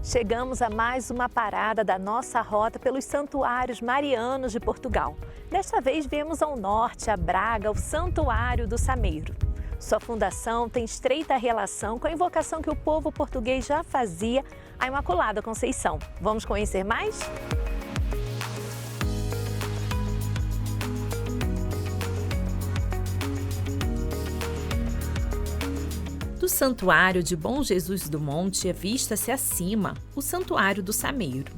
Chegamos a mais uma parada da nossa rota pelos santuários marianos de Portugal. Desta vez viemos ao norte, a Braga, o Santuário do Sameiro. Sua fundação tem estreita relação com a invocação que o povo português já fazia à Imaculada Conceição. Vamos conhecer mais? Do Santuário de Bom Jesus do Monte, avista-se acima o Santuário do Sameiro.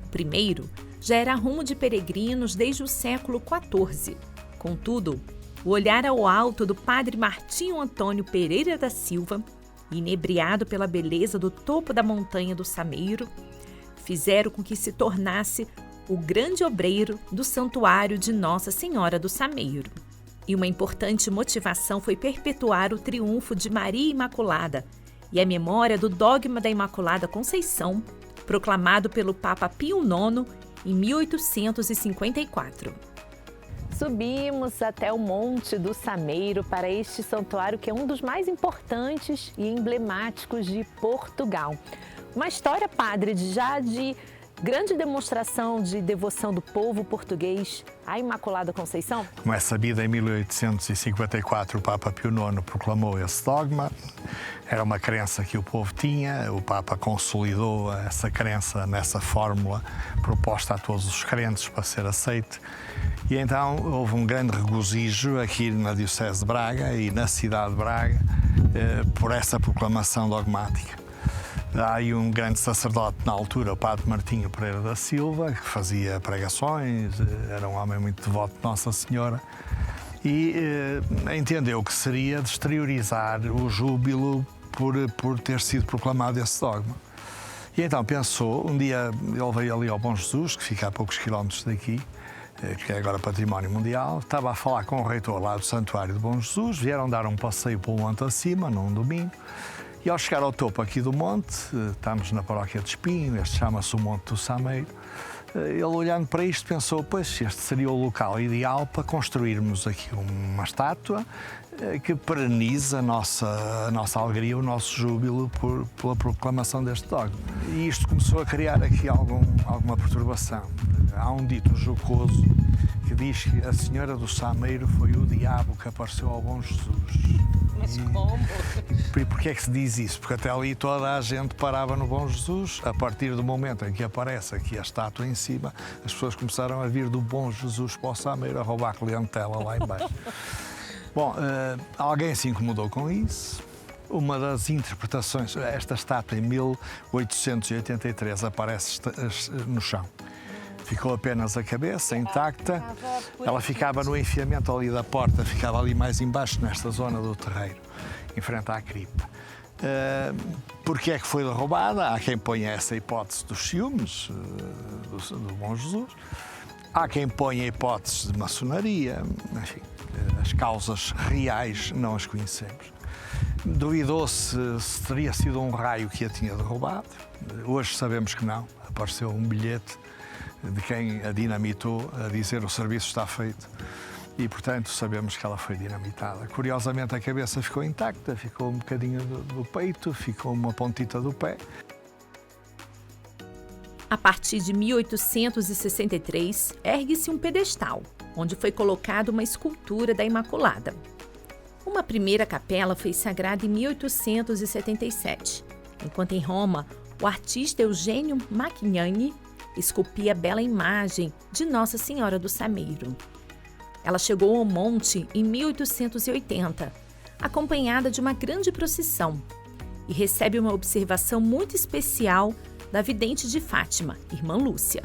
O primeiro já era rumo de peregrinos desde o século XIV. Contudo, o olhar ao alto do padre Martinho Antônio Pereira da Silva, inebriado pela beleza do topo da montanha do Sameiro, fizeram com que se tornasse o grande obreiro do Santuário de Nossa Senhora do Sameiro. E uma importante motivação foi perpetuar o triunfo de Maria Imaculada e a memória do dogma da Imaculada Conceição, proclamado pelo Papa Pio IX em 1854. Subimos até o Monte do Sameiro para este santuário que é um dos mais importantes e emblemáticos de Portugal. Uma história, padre, de grande demonstração de devoção do povo português à Imaculada Conceição? Como é sabido, em 1854 o Papa Pio IX proclamou esse dogma. Era uma crença que o povo tinha, o Papa consolidou essa crença nessa fórmula proposta a todos os crentes para ser aceite. E então houve um grande regozijo aqui na Diocese de Braga e na cidade de Braga por essa proclamação dogmática. Há aí um grande sacerdote na altura, o padre Martinho Pereira da Silva, que fazia pregações, era um homem muito devoto de Nossa Senhora, e entendeu que seria de exteriorizar o júbilo por ter sido proclamado esse dogma. E então pensou, um dia ele veio ali ao Bom Jesus, que fica a poucos quilómetros daqui, que é agora Património Mundial, estava a falar com o reitor lá do Santuário de Bom Jesus, vieram dar um passeio pelo monte acima, num domingo. E ao chegar ao topo aqui do monte, estamos na paróquia de Espinho, este chama-se o Monte do Sameiro, ele olhando para isto pensou, pois este seria o local ideal para construirmos aqui uma estátua que pereniza a nossa alegria, o nosso júbilo pela proclamação deste dogma. E isto começou a criar aqui alguma perturbação. Há um dito jocoso que diz que a Senhora do Sameiro foi o diabo que apareceu ao Bom Jesus. Mas como? E porquê é que se diz isso? Porque até ali toda a gente parava no Bom Jesus. A partir do momento em que aparece aqui a estátua em cima, as pessoas começaram a vir do Bom Jesus para o Sameiro a roubar clientela lá embaixo. Bom, alguém se incomodou com isso. Uma das interpretações, esta estátua em 1883 aparece no chão. Ficou apenas a cabeça intacta, ela ficava no enfiamento ali da porta, ficava ali mais embaixo, nesta zona do terreiro, em frente à cripta. Porquê é que foi derrubada? Há quem ponha essa hipótese dos ciúmes do Bom Jesus, há quem ponha a hipótese de maçonaria, enfim, as causas reais não as conhecemos. Duvidou-se se teria sido um raio que a tinha derrubado, hoje sabemos que não, apareceu um bilhete de quem a dinamitou a dizer o serviço está feito e, portanto, sabemos que ela foi dinamitada. Curiosamente, a cabeça ficou intacta, ficou um bocadinho do peito, ficou uma pontita do pé. A partir de 1863, ergue-se um pedestal, onde foi colocada uma escultura da Imaculada. Uma primeira capela foi sagrada em 1877, enquanto em Roma, o artista Eugênio Magnani esculpia a bela imagem de Nossa Senhora do Sameiro. Ela chegou ao monte em 1880, acompanhada de uma grande procissão, e recebe uma observação muito especial da vidente de Fátima, irmã Lúcia.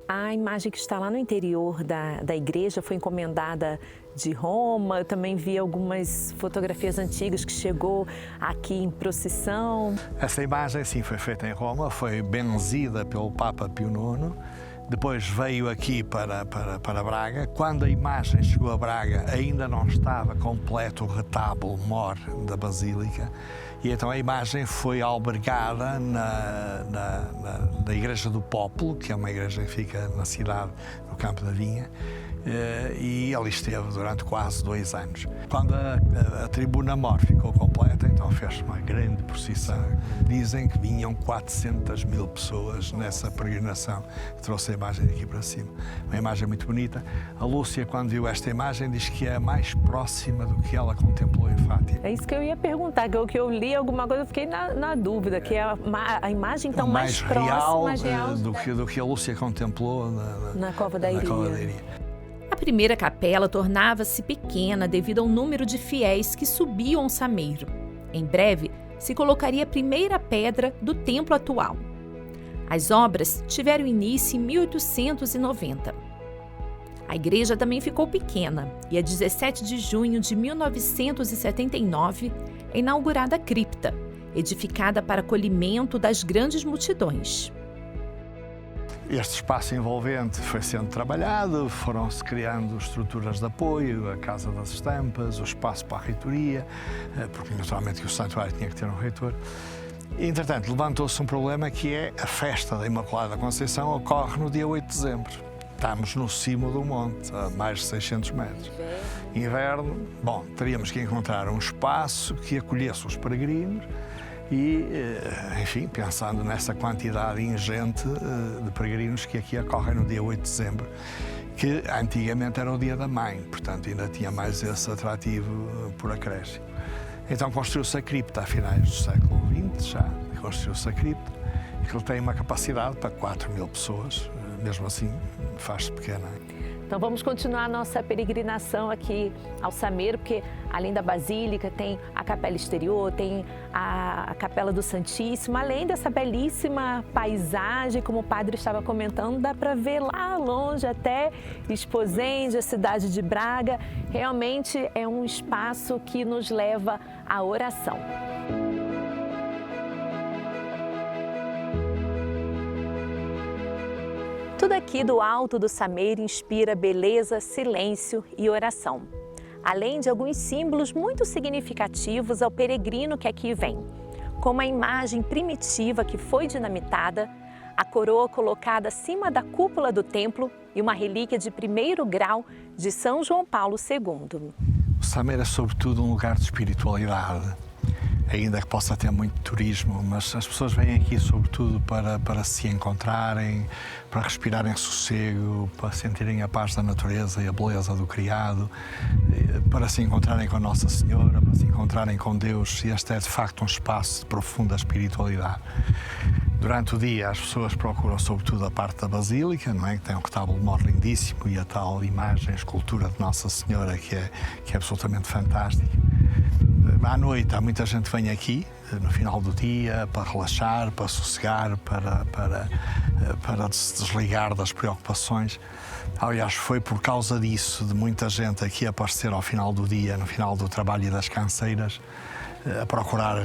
A imagem que está lá no interior da igreja foi encomendada de Roma. Eu também vi algumas fotografias antigas que chegou aqui em procissão. Essa imagem, sim, foi feita em Roma, foi benzida pelo Papa Pio IX, depois veio aqui para Braga. Quando a imagem chegou a Braga, ainda não estava completo o retábulo mor da Basílica, E então a imagem foi albergada na Igreja do Popolo, que é uma igreja que fica na cidade, no Campo da Vinha, e ali esteve durante quase 2 anos. Quando a Tribuna Mor ficou completa, então fez uma grande procissão. Dizem que vinham 400 mil pessoas nessa peregrinação que trouxe a imagem aqui para cima. Uma imagem muito bonita. A Lúcia, quando viu esta imagem, diz que é a mais próxima do que ela contemplou em Fátima. É isso que eu ia perguntar, que eu li alguma coisa, eu fiquei na dúvida, que é a imagem então mais próxima, mais real do que a Lúcia contemplou na Cova da Iria. A primeira capela tornava-se pequena devido ao número de fiéis que subiam ao Sameiro. Em breve, se colocaria a primeira pedra do templo atual. As obras tiveram início em 1890. A igreja também ficou pequena e, a 17 de junho de 1979, é inaugurada a cripta, edificada para acolhimento das grandes multidões. Este espaço envolvente foi sendo trabalhado, foram-se criando estruturas de apoio, a Casa das Estampas, o espaço para a reitoria, porque naturalmente o santuário tinha que ter um reitor. E, entretanto, levantou-se um problema que é a festa da Imaculada Conceição ocorre no dia 8 de dezembro. Estamos no cimo do monte, a mais de 600 metros. Inverno, bom, teríamos que encontrar um espaço que acolhesse os peregrinos e, enfim, pensando nessa quantidade ingente de peregrinos que aqui ocorrem no dia 8 de dezembro, que antigamente era o dia da mãe, portanto ainda tinha mais esse atrativo por acréscimo. Então construiu-se a cripta a finais do século XX, já construiu-se a cripta, que tem uma capacidade para 4.000 pessoas, mesmo assim faz-se pequena. Então vamos continuar a nossa peregrinação aqui ao Sameiro, porque além da Basílica tem a capela exterior, tem a Capela do Santíssimo, além dessa belíssima paisagem, como o padre estava comentando, dá para ver lá longe até Esposende, a cidade de Braga. Realmente é um espaço que nos leva à oração. Tudo aqui do alto do Sameiro inspira beleza, silêncio e oração, além de alguns símbolos muito significativos ao peregrino que aqui vem, como a imagem primitiva que foi dinamitada, a coroa colocada acima da cúpula do templo e uma relíquia de 1º grau de São João Paulo II. O Sameiro é sobretudo um lugar de espiritualidade. Ainda que possa ter muito turismo, mas as pessoas vêm aqui sobretudo para se encontrarem, para respirarem sossego, para sentirem a paz da natureza e a beleza do criado, para se encontrarem com a Nossa Senhora, para se encontrarem com Deus, e este é de facto um espaço de profunda espiritualidade. Durante o dia as pessoas procuram sobretudo a parte da Basílica, não é? Que tem um retábulo-mor lindíssimo e a tal imagem, escultura de Nossa Senhora que é absolutamente fantástica. À noite há muita gente que vem aqui, no final do dia, para relaxar, para sossegar, para se desligar das preocupações. Aliás, foi por causa disso, de muita gente aqui aparecer ao final do dia, no final do trabalho e das canseiras, a procurar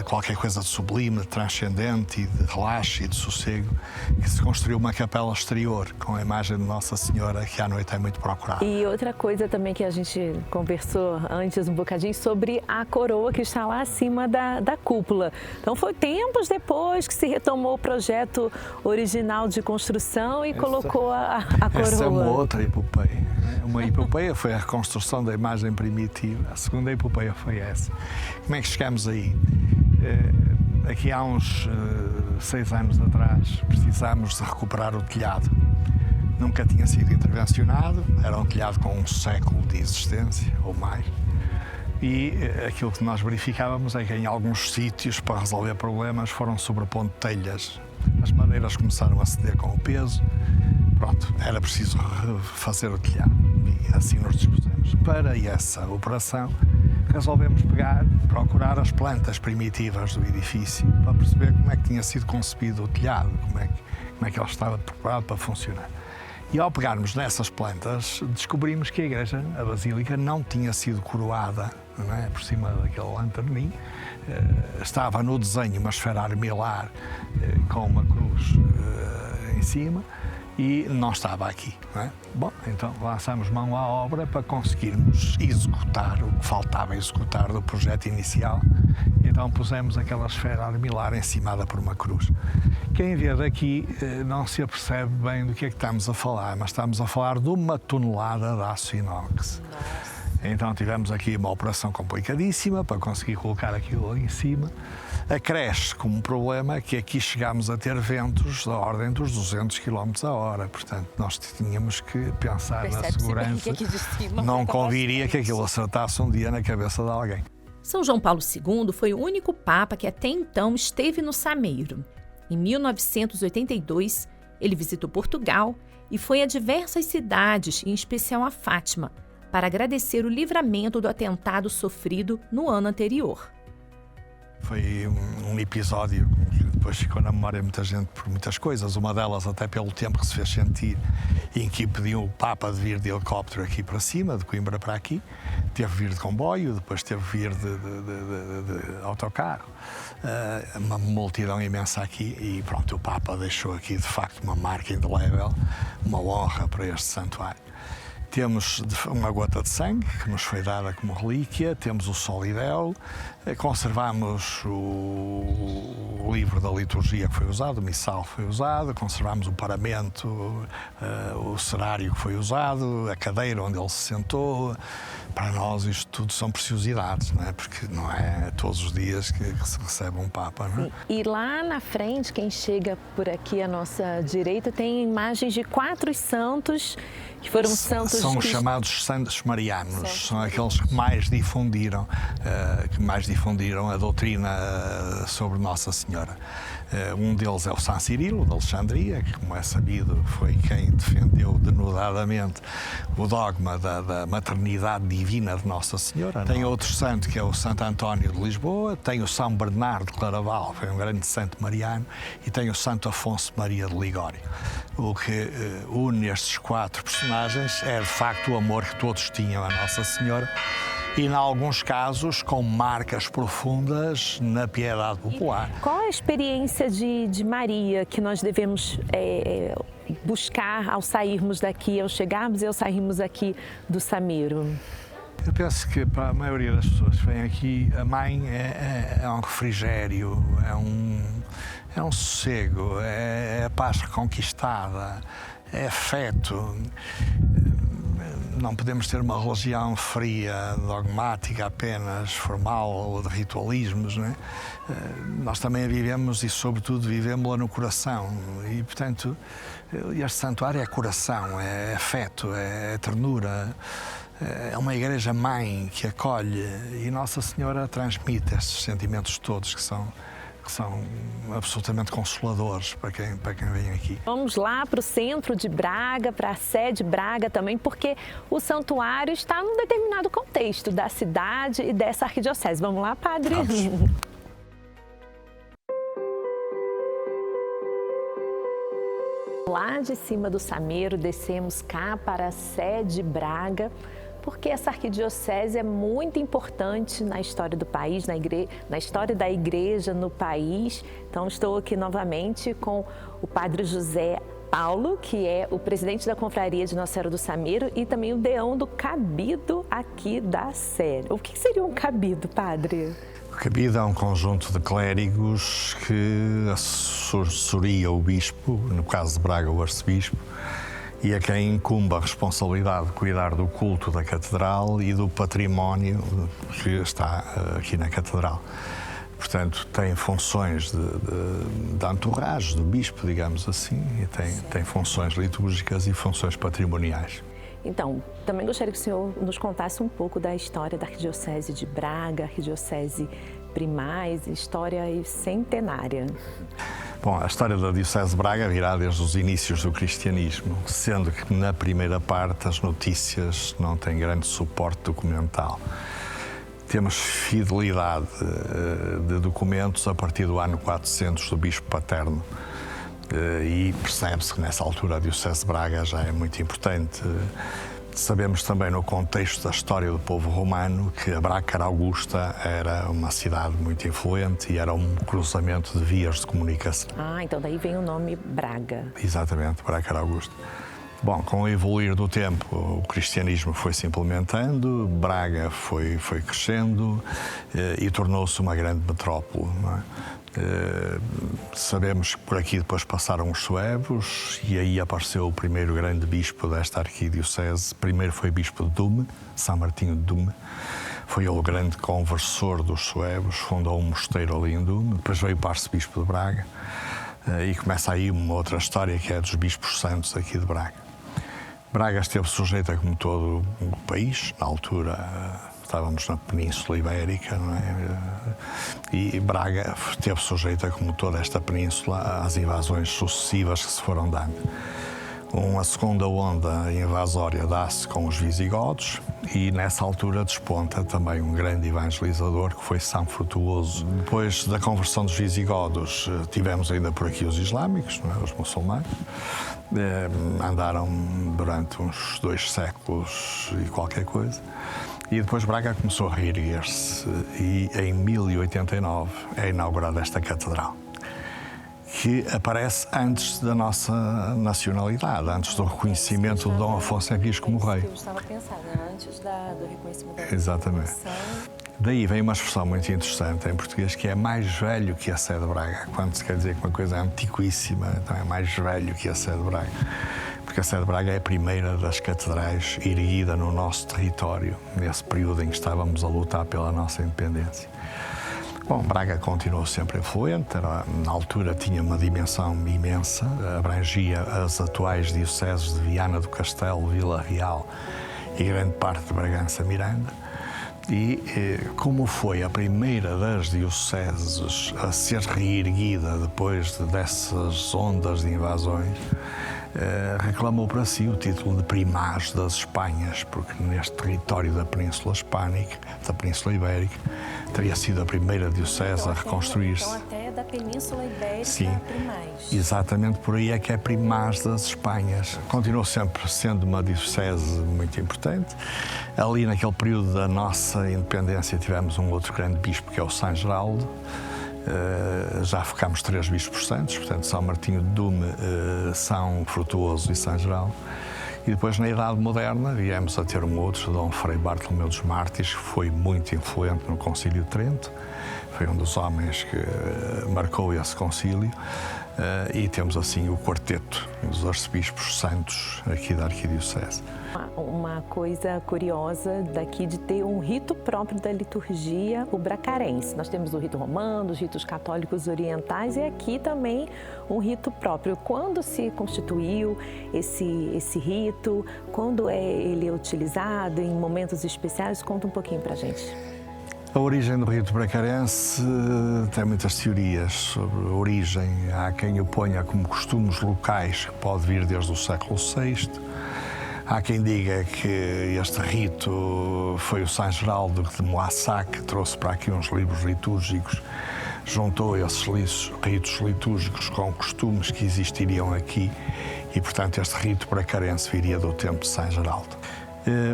qualquer coisa de sublime, de transcendente e de relaxe e de sossego, que se construiu uma capela exterior com a imagem de Nossa Senhora, que à noite é muito procurada. E outra coisa também que a gente conversou antes um bocadinho sobre a coroa que está lá acima da cúpula. Então foi tempos depois que se retomou o projeto original de construção e colocou a coroa. Essa é uma outra epopeia. Uma epopeia foi a reconstrução da imagem primitiva, a segunda epopeia foi essa. Como é que chegamos aí? Aqui há uns 6 anos atrás precisámos de recuperar o telhado. Nunca tinha sido intervencionado, era um telhado com 1 século de existência ou mais. E aquilo que nós verificávamos é que em alguns sítios, para resolver problemas, foram sobrepondo telhas. As madeiras começaram a ceder com o peso. Pronto, era preciso refazer o telhado e assim nos dispusemos. Para essa operação, resolvemos procurar as plantas primitivas do edifício para perceber como é que tinha sido concebido o telhado, como é que ele estava preparado para funcionar. E ao pegarmos nessas plantas, descobrimos que a igreja, a Basílica, não tinha sido coroada, não é? Por cima daquele lanterninho. Estava no desenho uma esfera armilar com uma cruz em cima, e não estava aqui. Não é? Bom, então lançamos mão à obra para conseguirmos executar o que faltava executar do projeto inicial. Então pusemos aquela esfera armilar encimada por uma cruz. Quem vê daqui não se apercebe bem do que é que estamos a falar, mas estamos a falar de 1 tonelada de aço inox. Então tivemos aqui uma operação complicadíssima para conseguir colocar aquilo ali em cima. Acresce como problema que aqui chegámos a ter ventos da ordem dos 200 km a hora. Portanto, nós tínhamos que pensar na segurança. Não conviria que aquilo acertasse um dia na cabeça de alguém. São João Paulo II foi o único papa que até então esteve no Sameiro. Em 1982, ele visitou Portugal e foi a diversas cidades, em especial a Fátima, para agradecer o livramento do atentado sofrido no ano anterior. Foi um episódio que depois ficou na memória de muita gente por muitas coisas. Uma delas até pelo tempo que se fez sentir, em que pediu o Papa de vir de helicóptero aqui para cima, de Coimbra para aqui. Teve de vir de comboio, depois teve de vir de autocarro. Uma multidão imensa aqui e pronto, o Papa deixou aqui de facto uma marca indelével, uma honra para este santuário. Temos uma gota de sangue que nos foi dada como relíquia, temos o solidel, conservamos o livro da liturgia que foi usado, o missal que foi usado, conservamos o paramento, o cerário que foi usado, a cadeira onde ele se sentou. Para nós isto tudo são preciosidades, não é? Porque não é todos os dias que se recebe um Papa, não é? E lá na frente, quem chega por aqui à nossa direita, tem imagens de 4 santos que foram santos... São os chamados santos marianos, são aqueles que mais difundiram a doutrina sobre Nossa Senhora. Um deles é o São Cirilo, de Alexandria, que, como é sabido, foi quem defendeu denudadamente o dogma da maternidade divina de Nossa Senhora. Tem outro santo, que é o Santo António de Lisboa, tem o São Bernardo de Claraval, foi um grande santo mariano, e tem o Santo Afonso Maria de Ligório. O que une estes 4 personagens é, de facto, o amor que todos tinham a Nossa Senhora, e, em alguns casos, com marcas profundas na piedade popular. Qual a experiência de Maria que nós devemos buscar ao sairmos daqui, ao chegarmos e ao sairmos aqui do Sameiro? Eu penso que para a maioria das pessoas que vêm aqui, a mãe é um refrigério, é um sossego, é a paz reconquistada, é afeto. Não podemos ter uma religião fria, dogmática, apenas formal ou de ritualismos, não é? Nós também a vivemos e, sobretudo, vivemos-la no coração. E, portanto, este santuário é coração, é afeto, é ternura. É uma igreja-mãe que acolhe e Nossa Senhora transmite estes sentimentos todos que são absolutamente consoladores para quem vem aqui. Vamos lá para o centro de Braga, para a Sé de Braga também, porque o santuário está num determinado contexto da cidade e dessa arquidiocese. Vamos lá, padre? Vamos. Lá de cima do Sameiro, descemos cá para a Sé de Braga, porque essa arquidiocese é muito importante na história do país, na história da igreja no país. Então, estou aqui novamente com o padre José Paulo, que é o presidente da Confraria de Nossa Senhora do Sameiro e também o deão do cabido aqui da Sé. O que seria um cabido, padre? O cabido é um conjunto de clérigos que assessoria o bispo, no caso de Braga, o arcebispo, e a quem incumbe a responsabilidade de cuidar do culto da catedral e do património que está aqui na catedral. Portanto, tem funções de entourage do bispo, digamos assim, e tem funções litúrgicas e funções patrimoniais. Então, também gostaria que o senhor nos contasse um pouco da história da Arquidiocese de Braga, Arquidiocese Primaz, história centenária. Bom, a história da Diocese de Braga virá desde os inícios do cristianismo, sendo que na primeira parte as notícias não têm grande suporte documental. Temos fidelidade de documentos a partir do ano 400 do Bispo Paterno. E percebe-se que nessa altura a Diocese de Braga já é muito importante. Sabemos também no contexto da história do povo romano que a Bracara Augusta era uma cidade muito influente e era um cruzamento de vias de comunicação. Então daí vem o nome Braga. Exatamente, Bracara Augusta. Bom, com o evoluir do tempo, o cristianismo foi se implementando, Braga foi crescendo e tornou-se uma grande metrópole, não é? Sabemos que por aqui depois passaram os suevos e aí apareceu o primeiro grande bispo desta arquidiocese. Primeiro foi bispo de Dume, São Martinho de Dume. Foi ele o grande conversor dos suevos, fundou um mosteiro ali em Dume, depois veio para arcebispo de Braga e começa aí uma outra história que é dos bispos santos aqui de Braga. Braga esteve sujeita, como todo o país, na altura estávamos na Península Ibérica, não é? E Braga esteve sujeita, como toda esta península, às invasões sucessivas que se foram dando. Uma segunda onda invasória dá-se com os visigodos e nessa altura desponta também um grande evangelizador que foi São Frutuoso. Depois da conversão dos visigodos tivemos ainda por aqui os islâmicos, não é? Os muçulmanos. Andaram durante uns 2 séculos e qualquer coisa. E depois Braga começou a reerguer-se e em 1089 é inaugurada esta catedral, que aparece antes da nossa nacionalidade, antes do reconhecimento de Dom Afonso Henriques como rei. Eu estava pensando, antes do reconhecimento da Exatamente. Daí vem uma expressão muito interessante em português que é mais velho que a Sé de Braga. Quando se quer dizer que uma coisa é antiquíssima, então é mais velho que a Sé de Braga. Porque a Sé de Braga é a primeira das catedrais erguida no nosso território, nesse período em que estávamos a lutar pela nossa independência. Bom, Braga continuou sempre influente, na altura tinha uma dimensão imensa, abrangia as atuais dioceses de Viana do Castelo, Vila Real e grande parte de Bragança-Miranda. E como foi a primeira das dioceses a ser reerguida depois dessas ondas de invasões, reclamou para si o título de primaz das Espanhas, porque neste território da Península Hispânica, da Península Ibérica, teria sido a primeira diocese a reconstruir-se. Então até da Península Ibérica, sim, primaz. Exatamente por aí é que é primaz das Espanhas. Continuou sempre sendo uma diocese muito importante. Ali naquele período da nossa independência tivemos um outro grande bispo que é o São Geraldo. Já focámos 3 bispos santos, portanto São Martinho de Dume, São Frutuoso e São Geraldo. E depois, na Idade Moderna, viemos a ter um outro, Dom Frei Bartolomeu dos Mártires, que foi muito influente no Concílio de Trento. Foi um dos homens que marcou esse concílio. E temos assim o quarteto dos arcebispos santos aqui da Arquidiocese. Uma coisa curiosa daqui de ter um rito próprio da liturgia, o bracarense. Nós temos o rito romano, os ritos católicos orientais e aqui também um rito próprio. Quando se constituiu esse rito? Quando ele é utilizado em momentos especiais? Conta um pouquinho pra gente. A origem do rito bracarense tem muitas teorias sobre a origem. Há quem o ponha como costumes locais, que pode vir desde o século VI. Há quem diga que este rito foi o São Geraldo de Moissac que trouxe para aqui uns livros litúrgicos, juntou esses ritos litúrgicos com costumes que existiriam aqui e, portanto, este rito bracarense viria do tempo de São Geraldo.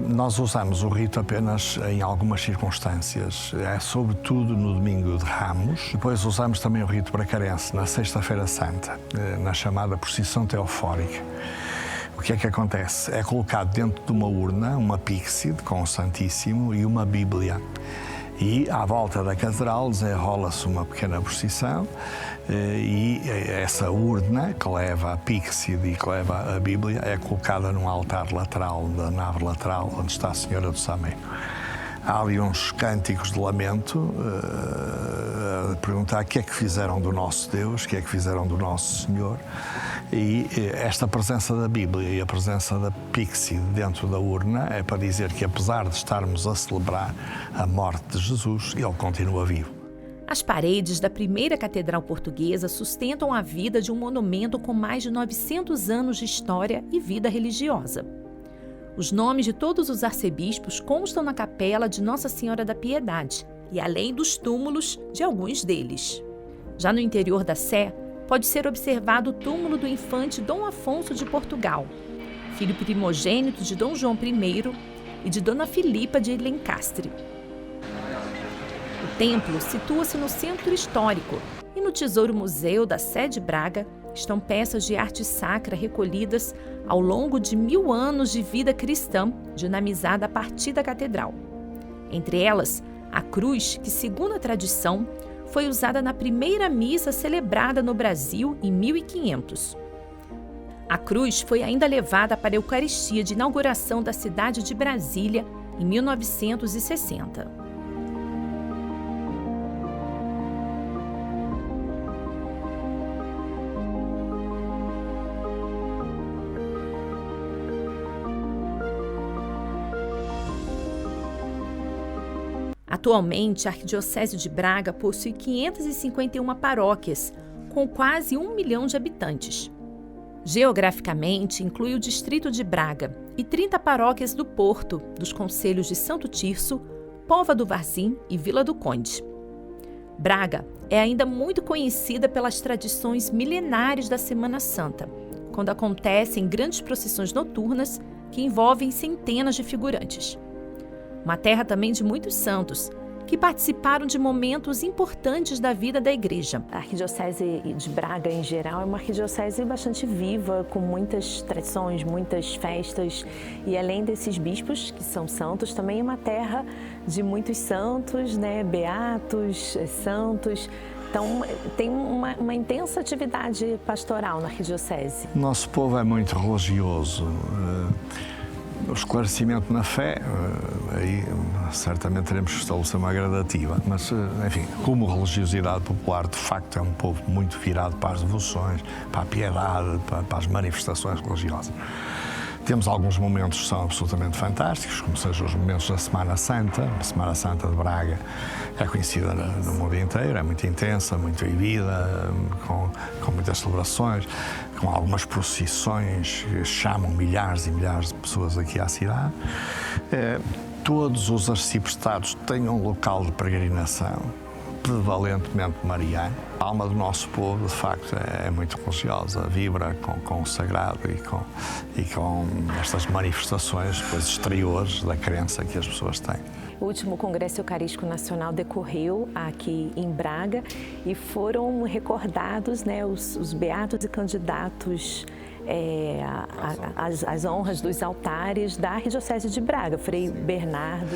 Nós usamos o rito apenas em algumas circunstâncias, sobretudo no domingo de Ramos. Depois usamos também o rito bracarense na Sexta-feira Santa, na chamada procissão teofórica. O que é que acontece? É colocado dentro de uma urna uma píxide com o Santíssimo e uma Bíblia. E à volta da catedral desenrola-se uma pequena procissão e essa urna que leva a píxide e que leva a Bíblia é colocada num altar lateral da nave lateral onde está a Senhora do Sameiro. Há ali uns cânticos de lamento a perguntar o que é que fizeram do nosso Deus, o que é que fizeram do nosso Senhor. E esta presença da Bíblia e a presença da píxide dentro da urna é para dizer que, apesar de estarmos a celebrar a morte de Jesus, ele continua vivo. As paredes da primeira catedral portuguesa sustentam a vida de um monumento com mais de 900 anos de história e vida religiosa. Os nomes de todos os arcebispos constam na capela de Nossa Senhora da Piedade e além dos túmulos de alguns deles. Já no interior da Sé, pode ser observado o túmulo do infante Dom Afonso de Portugal, filho primogênito de Dom João I e de Dona Filipa de Lencastre. O templo situa-se no centro histórico e no Tesouro Museu da Sé de Braga estão peças de arte sacra recolhidas ao longo de 1000 anos de vida cristã, dinamizada a partir da catedral. Entre elas, a cruz, que, segundo a tradição, foi usada na primeira missa celebrada no Brasil em 1500. A cruz foi ainda levada para a Eucaristia de inauguração da cidade de Brasília em 1960. Atualmente, a Arquidiocese de Braga possui 551 paróquias, com quase 1 milhão de habitantes. Geograficamente, inclui o distrito de Braga e 30 paróquias do Porto, dos concelhos de Santo Tirso, Póvoa do Varzim e Vila do Conde. Braga é ainda muito conhecida pelas tradições milenares da Semana Santa, quando acontecem grandes procissões noturnas que envolvem centenas de figurantes. Uma terra também de muitos santos, que participaram de momentos importantes da vida da Igreja. A Arquidiocese de Braga, em geral, é uma arquidiocese bastante viva, com muitas tradições, muitas festas. E além desses bispos, que são santos, também é uma terra de muitos santos, né? Beatos, santos. Então, tem uma intensa atividade pastoral na arquidiocese. Nosso povo é muito religioso. O esclarecimento na fé, aí certamente teremos que estabelecer uma gradativa, mas, enfim, como religiosidade popular, de facto, é um povo muito virado para as devoções, para a piedade, para as manifestações religiosas. Temos alguns momentos que são absolutamente fantásticos, como sejam os momentos da Semana Santa. A Semana Santa de Braga é conhecida no mundo inteiro, é muito intensa, muito vivida, com muitas celebrações, com algumas procissões que chamam milhares e milhares de pessoas aqui à cidade. Todos os arciprestados têm um local de peregrinação prevalentemente mariano. A alma do nosso povo, de facto, é muito religiosa, vibra com o sagrado e com estas manifestações depois exteriores da crença que as pessoas têm. O último Congresso Eucarístico Nacional decorreu aqui em Braga e foram recordados, né, os beatos e candidatos às honras dos altares da Arquidiocese de Braga, Frei Bernardo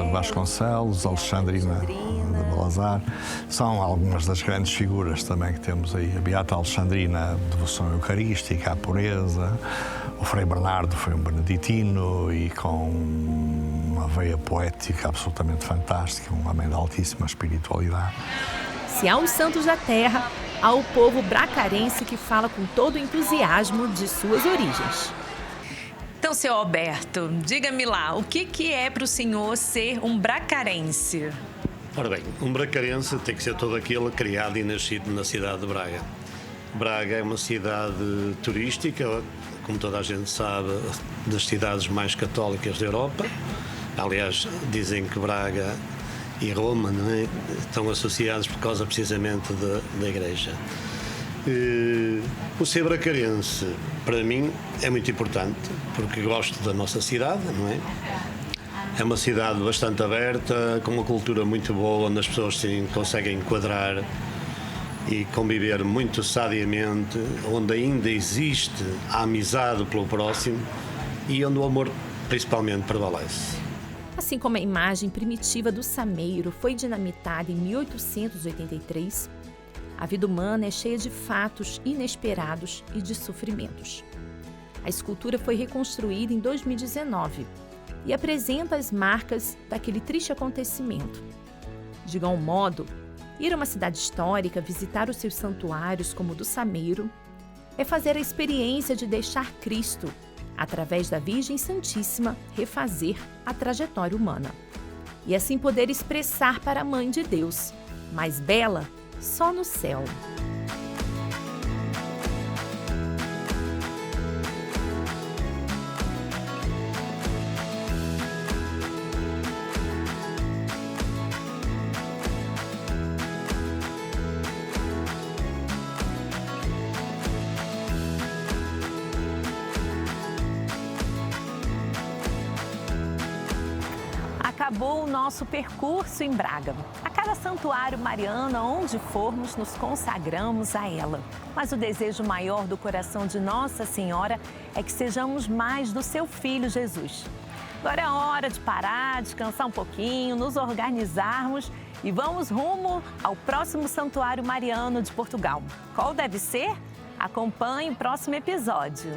de Vasconcelos, Alexandrina de Balazar, são algumas das grandes figuras também que temos aí. A Beata Alexandrina, devoção eucarística, a pureza. O Frei Bernardo foi um beneditino e com uma veia poética absolutamente fantástica, um homem de altíssima espiritualidade. Se há os santos da terra, há o povo bracarense que fala com todo o entusiasmo de suas origens. Então, seu Alberto, diga-me lá, o que é para o senhor ser um bracarense? Ora bem, um bracarense tem que ser todo aquele criado e nascido na cidade de Braga. Braga é uma cidade turística, como toda a gente sabe, das cidades mais católicas da Europa. Aliás, dizem que Braga e Roma, não é? Estão associados por causa precisamente da Igreja. O ser bracarense, para mim, é muito importante, porque gosto da nossa cidade, não é? É uma cidade bastante aberta, com uma cultura muito boa, onde as pessoas se conseguem enquadrar e conviver muito sadiamente, onde ainda existe a amizade pelo próximo e onde o amor principalmente prevalece. Assim como a imagem primitiva do Sameiro foi dinamitada em 1883, a vida humana é cheia de fatos inesperados e de sofrimentos. A escultura foi reconstruída em 2019 e apresenta as marcas daquele triste acontecimento. De igual modo, ir a uma cidade histórica, visitar os seus santuários como o do Sameiro, é fazer a experiência de deixar Cristo, através da Virgem Santíssima, refazer a trajetória humana. E assim poder expressar para a Mãe de Deus, mais bela só no céu. acabou o nosso percurso em Braga. A cada santuário mariano, onde formos, nos consagramos a ela. Mas o desejo maior do coração de Nossa Senhora é que sejamos mais do seu Filho Jesus. Agora é hora de parar, descansar um pouquinho, nos organizarmos e vamos rumo ao próximo Santuário Mariano de Portugal. Qual deve ser? Acompanhe o próximo episódio.